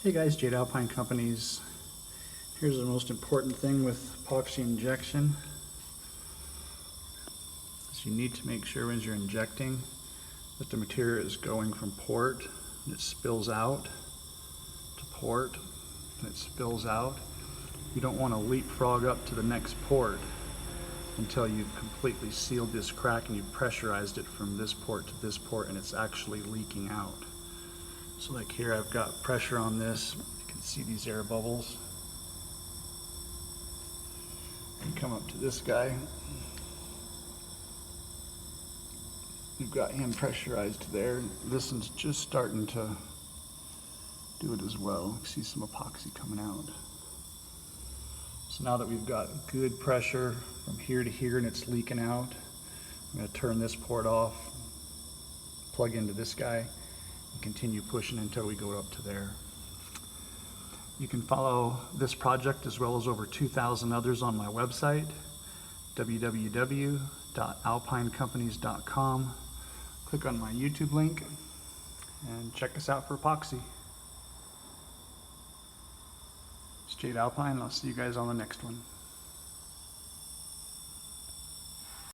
Hey guys, Jade Alpine Companies. Here's the most important thing with epoxy injection. Is you need to make sure as you're injecting that the material is going from port and it spills out to port and it spills out. You don't want to leapfrog up to the next port until you've completely sealed this crack and you've pressurized it from this port to this port and it's actually leaking out. So like here I've got pressure on this. You can see these air bubbles. You come up to this guy. You've got him pressurized there. This one's just starting to do it as well. You see some epoxy coming out. So now that we've got good pressure from here to here and it's leaking out, I'm going to turn this port off, plug into this guy, and continue pushing until we go up to there. You can follow this project as well as over 2,000 others on my website, www.alpinecompanies.com. Click on my YouTube link and check us out for epoxy. It's Jade Alpine, and I'll see you guys on the next one.